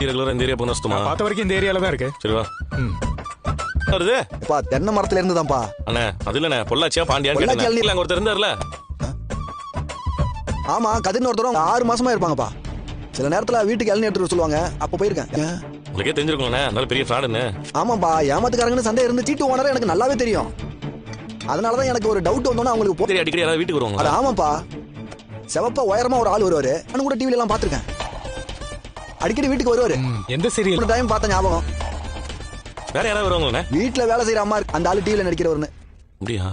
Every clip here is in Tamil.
ரெகுலரா இந்த ஏரியா போன சுத்தமா பார்த்த வரைக்கும் இந்த ஏரியால தான் இருக்கு. சரி வா. வருது அப்பா தென்னை மரத்துல இருந்துதான்ப்பா. அண்ணே அது இல்லண்ணே பொள்ளாச்சியா பாண்டியான்னு பொள்ளாச்சி கேட்டேன். அள்ளி- இல்ல அங்க ஒருத்தர் இருந்தாருல. ஆமா கதிர்னு ஒருத்தரும் 6 மாசமா இருப்பாங்கப்பா. சில நேரத்துல வீட்டுக்கு இளநீ எடுத்துட்டு சொல்லுவாங்க. அப்ப போயிருக்கேன். உங்களுக்கே தெரிஞ்சிருக்கோண்ணே நல்ல பெரிய ஃப்ராடுன்னு. ஆமாப்பா ஏமாத்துக்காரங்கன்னு சந்தேகம் இருந்து சீட்டு ஓனரா எனக்கு நல்லாவே தெரியும். அதனாலதான் எனக்கு ஒரு டவுட் வந்தோன்னா அவங்களுக்கு சரி அடிக்கடி யாராவது வீட்டுக்கு வருவாங்க. அது ஆமாப்பா செவப்பா உயரமா ஒரு ஆள் வருவாரு. நான் கூட டிவில எல்லாம் பாத்துருக்கேன். அடிக்கடி வீட்டுக்கு வருவாரு. எந்த சீரியல்? ஒரு டைம் பார்த்த ஞாபகம். வேற யாராவது வருவாங்களே? வீட்டுல வேலை செய்யற அம்மா இருக்கு. அந்த ஆளு டிவில நடிக்கிறவருன்னு. அப்படியா?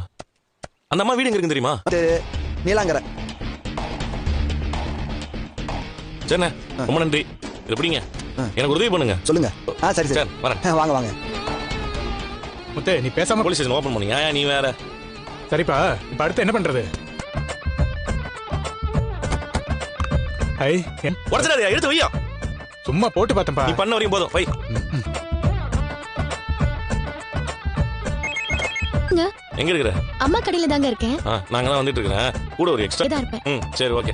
அந்த அம்மா வீடு எங்க இருக்குன்னு தெரியுமா? நீலாங்கரை. சரிண்ணே ரொம்ப நன்றி. இது எப்படிங்க எனக்கு உதவி பண்ணுங்க. சொல்லுங்க. சரி சரி வரேன். வாங்க வாங்க. முத்து நீ பேசாம போலீஸ் ஸ்டேஷன் ஓபன் பண்ணீங்க. நீ வேற. சரிப்பா இப்ப அடுத்து என்ன பண்றது? ஐ உடச்சிடாதயா எடுத்து வையா. சும்மா போட்டு பார்த்தேன்ப்பா. நீ பண்ண வரையும் போதும் வை. எங்க இருக்கிற? அம்மா கடையில தாங்க இருக்கேன். நாங்க தான் வந்துட்டு இருக்கேன். கூட ஒரு எக்ஸ்ட்ரா. இதா இருப்பேன். சரி ஓகே.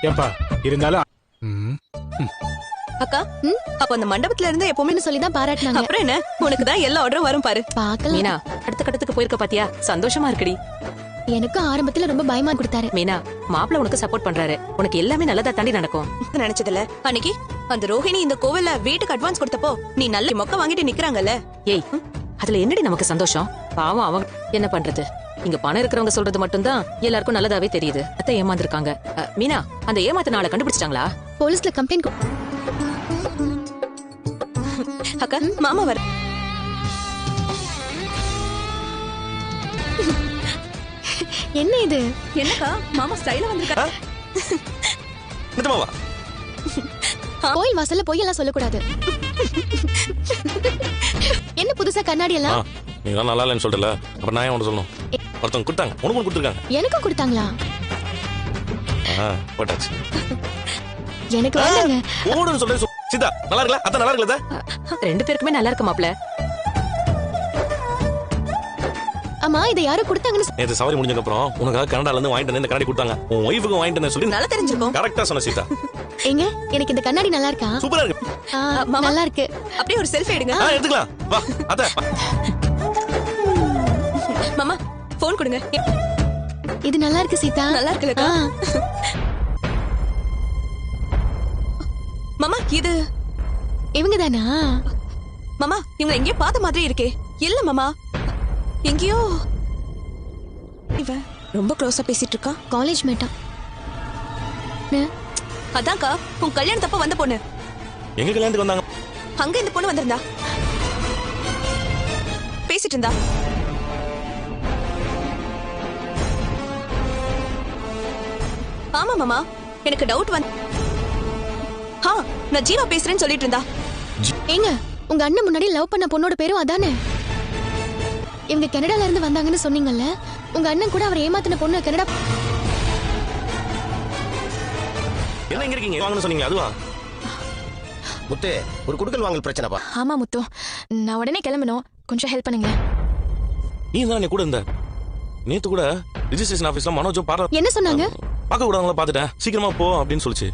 ஏன்பா இருந்தாலும் அக்கா அப்ப அந்த மண்டபத்துல இருந்து எப்பவுமே சொல்லி தான் பாராட்டினாங்க. அப்புறம் என்ன உனக்கு தான் எல்லா ஆர்டரும் வரும் பாரு. பார்க்கலாம். மீனா அடுத்த கட்டத்துக்கு போயிருக்க பாத்தியா? சந்தோஷமா இருக்குடி. எனக்கும் ஆரம்பத்துல ரொம்ப பயமா கொடுத்தாரு. மீனா மாப்பிள்ள உனக்கு சப்போர்ட் பண்றாரு. உனக்கு எல்லாமே நல்லதா தாண்டி நடக்கும். நினைச்சதுல அன்னைக்கு அந்த ரோஹிணி இந்த கோவில்ல வீட்டுக்கு அட்வான்ஸ் கொடுத்தப்போ நீ நல்ல மொக்க வாங்கிட்டு நிக்கறாங்கல்ல. ஏய் அதுல என்னடி நமக்கு சந்தோஷம்? பாவம் அவங்க என்ன பண்றது? இங்க பணம் இருக்கிறவங்க சொல்றது மட்டும்தான் எல்லாருக்கும் நல்லதாவே தெரியுது. அத்தை ஏமாந்துருக்காங்க. மீனா அந்த ஏமாத்த நாளை கண்டுபிடிச்சிட்டாங்களா? போலீஸ்ல கம்ப்ளைண்ட். அக்கா மாமா வர. என்ன இது? என்னக்கா மாமா ஸ்டைலா வந்திருக்கா? நிஜமாவா? கோயில் வாசல்ல போய் எல்லாம் சொல்லக்கூடாது. என்ன புதுசா கண்ணாடி எல்லாம்? நீ தான் நல்லா இல்லைன்னு சொல்றல. அப்புறம் நான் ஒன்று சொல்லணும். ஒருத்தவங்க கொடுத்தாங்க. உனக்கு கொடுத்துருக்காங்க. எனக்கும் கொடுத்தாங்களா? போட்டாச்சு. எனக்கு வேண்டாங்க. ஓடுன்னு சொல்றேன். சீதா நல்லா இருக்கல? அத்த நல்லா இருக்கல? ரெண்டு பேருக்குமே நல்லா இருக்கு மாப்ள. அம்மா இதை யாரோ கொடுத்தாங்கன்னு. நேத்து சவாரி முடிஞ்சதுக்கு அப்புறம் உனக்காக கனடால இருந்து வாங்கிட்டு வந்து இந்த கண்ணாடி கொடுத்தாங்க. உன் ஒய்ஃபுக்கு வாங்கிட்டு வந்து சொல்லி நல்லா தெரிஞ்சிருக்கும். கரெக்டா சொன்ன சீதா. ஏங்க எனக்கு இந்த கண்ணாடி நல்லா இருக்கா? சூப்பரா இருக்கு. நல்லா இருக்கு. அப்படியே ஒரு செல்ஃபி எடுங்க. எடுத்துக்கலாம். வா அத. மாமா போன் கொடுங்க. இது நல்லா இருக்கு சீதா. நல்லா இருக்குலக்கா? மாமா இது இவங்க தானா? மாமா இவங்க எங்கேயோ பார்த்த மாதிரி இருக்கே. இல்ல மாமா எங்கேயோ இவ ரொம்ப க்ளோஸா பேசிட்டு இருக்கா. காலேஜ் மேட்டா. அதான்க்கா உன் கல்யாணத்தப்ப வந்த பொண்ணு. எங்க கல்யாணத்துக்கு வந்தாங்க? அங்க இந்த பொண்ணு வந்திருந்தா பேசிட்டு இருந்தா. ஆமா மாமா எனக்கு டவுட் வந்து நான் ஜீவா பேசுறேன்னு சொல்லிட்டு இருந்தா. ஏங்க உங்க அண்ணன் முன்னாடி லவ் பண்ண பொண்ணோட பேரும் அதானே? இவங்க கனடால இருந்து வந்தாங்கன்னு சொன்னீங்கல்ல. உங்க அண்ணன் கூட அவர் ஏமாத்தின பொண்ணு கனடா. என்ன எங்க இருக்கீங்க? வாங்கன்னு சொன்னீங்க அதுவா? முத்து ஒரு குடுக்கல் வாங்கல் பிரச்சனைப்பா. ஆமா முத்து நான் உடனே கிளம்பணும். கொஞ்சம் ஹெல்ப் பண்ணுங்க. நீ தான் நீ கூட இருந்த. நேத்து கூட ரிஜிஸ்ட்ரேஷன் ஆபீஸ்ல மனோஜும் பாரா என்ன சொன்னாங்க? பார்க்க கூடாங்களா பாத்துட்டேன். சீக்கிரமா போ அப்படின்னு சொல்லிச்சு.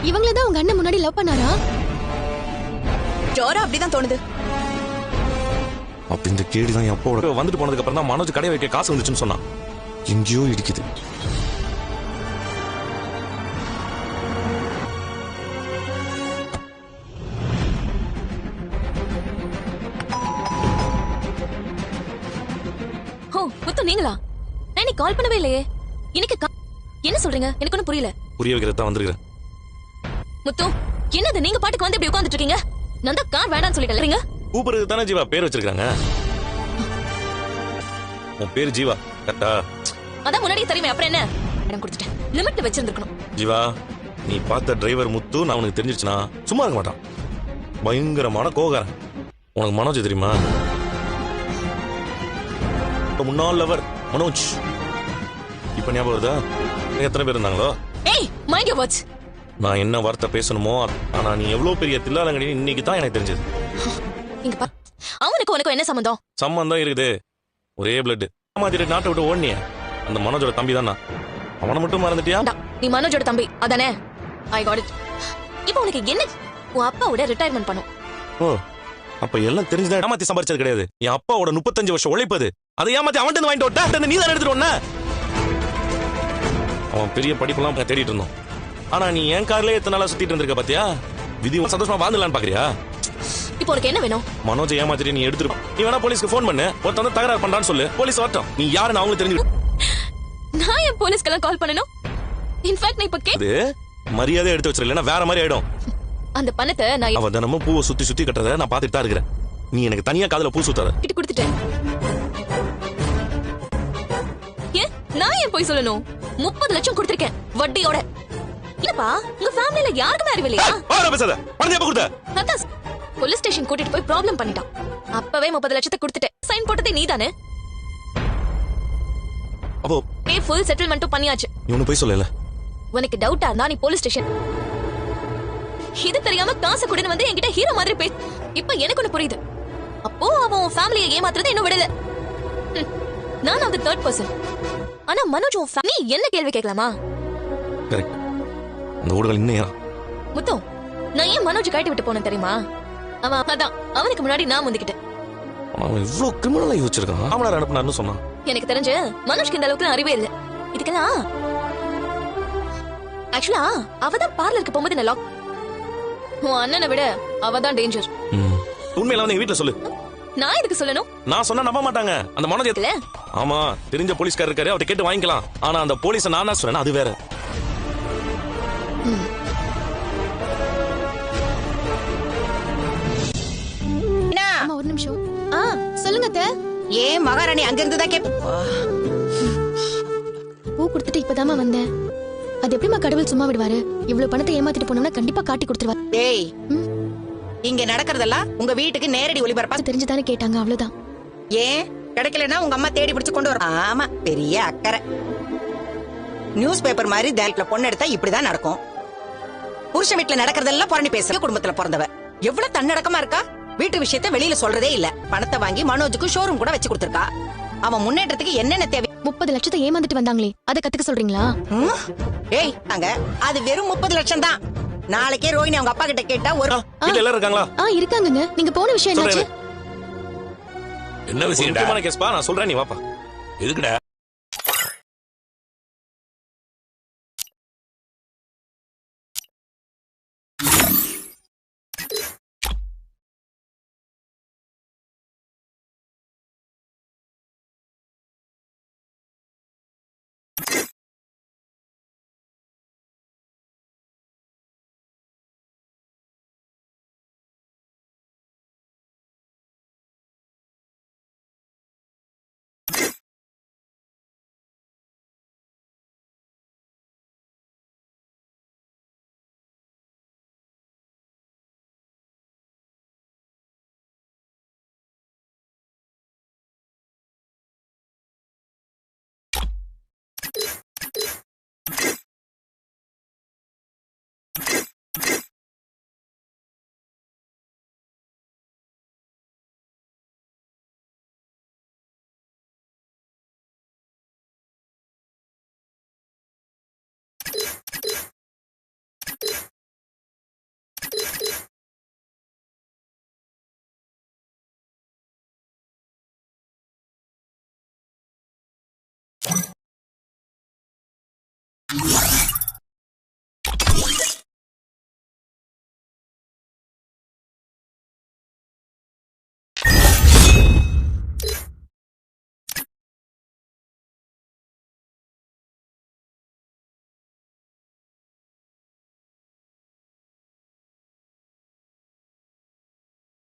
இவங்கள தான் உங்க அண்ணன் முன்னாடி லவ் பண்ணாரா? ஜோரா அப்படிதான் தோணுது. அப்ப இந்த கேடி தான் எப்போ வந்துட்டு போனதுக்கு அப்புறம் தான் மனோஜ் கடை வைக்க காசு வந்துச்சுன்னு சொன்னான். எங்கேயோ இடிக்குது. ஓ முத்து நீங்களா? நான் நீ கால் பண்ணவே இல்லையே. எனக்கு என்ன சொல்றீங்க? எனக்கு ஒன்னும் புரியல. புரிய வைக்கிறது தான் வந்திருக்கிறேன். முத்து என்னது நீங்க பாட்டுக்கு வந்து இப்படி உட்கார்ந்துட்டு இருக்கீங்க? நான் தான் கார் வேண்டாம்னு சொல்லிட்டேன். கூப்பிடுறது தானே ஜீவா பேர் வச்சிருக்காங்க. உன் பேர் ஜீவா கரெக்டா? அதான் முன்னாடியே தெரியுமே. அப்புறம் என்ன இடம் கொடுத்துட்டேன். லிமிட் வச்சிருந்துக்கணும். ஜீவா நீ பார்த்த டிரைவர் முத்து நான் உனக்கு தெரிஞ்சிருச்சுனா சும்மா இருக்க மாட்டான். பயங்கரமான கோகாரன். உனக்கு மனோஜ் தெரியுமா? முன்னாள் லவர் மனோஜ். இப்ப ஞாபகம் வருதா? எத்தனை பேர் இருந்தாங்களோ? ஏய் மைண்ட் யுவர் வேர்ட்ஸ். நான் என்ன வார்த்தை பேசணுமோ ஆனா நீ எவ்வளவு பெரிய தில்லாலங்கடி இன்னைக்கு தான் எனக்கு தெரிஞ்சது. இங்க பா. அவனுக்கு உனக்கு என்ன சம்பந்தம்? சம்பந்தம் இருக்குது. ஒரே பிளட். மாதிரி நாட்டை விட்டு ஓடனிய அந்த மனோஜோட தம்பி தானா? அவனை மட்டும் மறந்துட்டியா? நீ மனோஜோட தம்பி அதானே? I got it. இப்போ உனக்கு என்ன? உன் அப்பாவோட ரிட்டையர்மெண்ட் பண்ணும். ஓ அப்ப எல்லாம் தெரிஞ்சுதான் ஏமாத்தி சம்பாரிச்சது கிடையாது. என் அப்பாவோட 35 வருஷம் உழைப்பது அதை ஏமாத்தி அவன்கிட்ட வாங்கிட்டு விட்டா நீ தான் எடுத்துட்டு வந்த. அவன் பெரிய படிப்பெல்லாம் தேடிட்டு இருந்தோம். ஆனா நீ என் கார்லயே எத்தனை நாளா சுத்திட்டு இருந்திருக்க பாத்தியா? விதி சந்தோஷமா வாழ்ந்துலான்னு பாக்குறியா? இப்போ உனக்கு என்ன வேணும்? மனோஜை ஏமாத்திட்டு நீ எடுத்துரு. நீ வேணா போலீஸ்க்கு ஃபோன் பண்ணு. ஒருத்தன் வந்து தகராறு பண்றான்னு சொல்லு. போலீஸ் வரட்டும். நீ யாருன்னு அவங்களுக்கு தெரிஞ்சு. நான் என் போலீஸ்க்கெல்லாம் கால் பண்ணணும். இன்ஃபேக்ட் நான் இப்ப அது மரியாதை எடுத்து வச்சிரு, இல்லைன்னா வேற மாதிரி ஆயிடும். அந்த பணத்தை நான் அவ தினமும் பூவை சுத்தி சுத்தி கட்டுறத நான் பாத்துட்டு தான் இருக்கிறேன். நீ எனக்கு தனியா காதுல பூ சுத்தாத. கிட்ட கொடுத்துட்டேன். ஏன் நான் ஏன் போய் சொல்லணும்? 30 லட்சம் கொடுத்திருக்கேன் வட்டியோட. இல்லப்பா, உங்க ஃபேமிலில யாருக்குமே அறிவில்லையா? பாரு பேசாத. பணத்தை எப்ப கொடுத்த? அதான் போலீஸ் ஸ்டேஷன் கூட்டிட்டு போய் ப்ராப்ளம் பண்ணிட்டான். அப்பவே 30 லட்சத்தை கொடுத்துட்டேன். சைன் போட்டதே நீதானே? அப்போ ஃபுல் செட்டில்மெண்ட்டும் பண்ணியாச்சு. நீ ஒண்ணு போய் சொல்லல. உனக்கு டவுட்டா இருந்தா நீ போலீஸ் ஸ்டேஷன். இது தெரியாம காசு கொடுன்னு வந்து என்கிட்ட ஹீரோ மாதிரி பேச. இப்ப எனக்கு ஒண்ணு புரியுது. அப்போ அவன் ஃபேமிலியை ஏமாத்துறது இன்னும் விடல. நான் அந்த தேர்ட் பர்சன். ஆனா மனோஜ் உன் ஃபேமிலி என்ன கேள்வி கேட்கலாமா? கரெக்ட். அந்த ஊடகம் இன்னும் முத்து, நான் ஏன் மனோஜ் கைட்டு விட்டு போனேன் தெரியுமா? அதான் அவனுக்கு முன்னாடி நான் முந்திக்கிட்டேன். அவன் இவ்வளவு கிரிமினலா யோசிச்சிருக்கான். அவனார் அனுப்புனான்னு சொன்னான். எனக்கு தெரிஞ்சு மனோஜ்க்கு இந்த அளவுக்கு அறிவே இல்லை. இதுக்கெல்லாம் ஆக்சுவலா அவதான் பார்லருக்கு போகும்போது நான் லாக். உன் அண்ணனை விட அவதான் டேஞ்சர். உண்மையில வந்து வீட்டுல சொல்லு. நான் எதுக்கு சொல்லணும்? நான் சொன்னா நம்ப மாட்டாங்க. அந்த மனோஜ் இல்ல. ஆமா, தெரிஞ்ச போலீஸ்காரர் இருக்காரு, அவர்கிட்ட கேட்டு வாங்கிக்கலாம். ஆனா அந்த போலீஸ நான் தான் சொன்னேன், அது வேற. அம்மா ஒரு நிமிஷம். சொல்லுங்க அத்தை. ஏன் மகாராணி அங்க இருந்து தான் பூ கொடுத்துட்டு இப்பதாம்மா வந்தேன். அது எப்படிமா கடவுள் சும்மா விடுவாரு? இவ்வளவு பணத்தை ஏமாத்திட்டு போனோம்னா கண்டிப்பா காட்டி கொடுத்துருவாரு. டேய், இங்க நடக்கிறதெல்லாம் உங்க வீட்டுக்கு நேரடி ஒளிபரப்பா தெரிஞ்சுதானே கேட்டாங்க, அவ்வளவுதான். ஏன் கிடைக்கலன்னா உங்க அம்மா தேடி பிடிச்சு கொண்டு வரும். ஆமா, பெரிய அக்கறை. நியூஸ் பேப்பர் மாதிரி தேல்ல பொண்ணு எடுத்தா இப்படிதான் நடக்கும். புருஷன் வீட்டுல நடக்கிறதெல்லாம் புரணி பேசுற குடும்பத்துல பிறந்தவ எவ்வளவு தன்னடக்கமா இருக்கா. வீட்டு விஷயத்த வெளியில சொல்றதே இல்ல. பணத்தை வாங்கி மனோஜுக்கு ஷோரூம் கூட வச்சு கொடுத்திருக்கா. அவன் முன்னேற்றத்துக்கு என்னென்ன தேவை? 30 லட்சத்தை ஏமாந்துட்டு வந்தாங்களே, அதை கத்துக்க சொல்றீங்களா? ஏய் அங்க அது வெறும் 30 லட்சம் தான். நாளைக்கே ரோஹிணி அவங்க அப்பா கிட்ட கேட்டா ஒரு வீட்ல எல்லாரும் இருக்காங்களா? இருக்காங்கங்க. நீங்க போன விஷயம் என்னாச்சு? என்ன விஷயம்? முக்கியமான கேஸ்பா, நான் சொல்றேன், நீ வாப்பா. எதுக்குடா?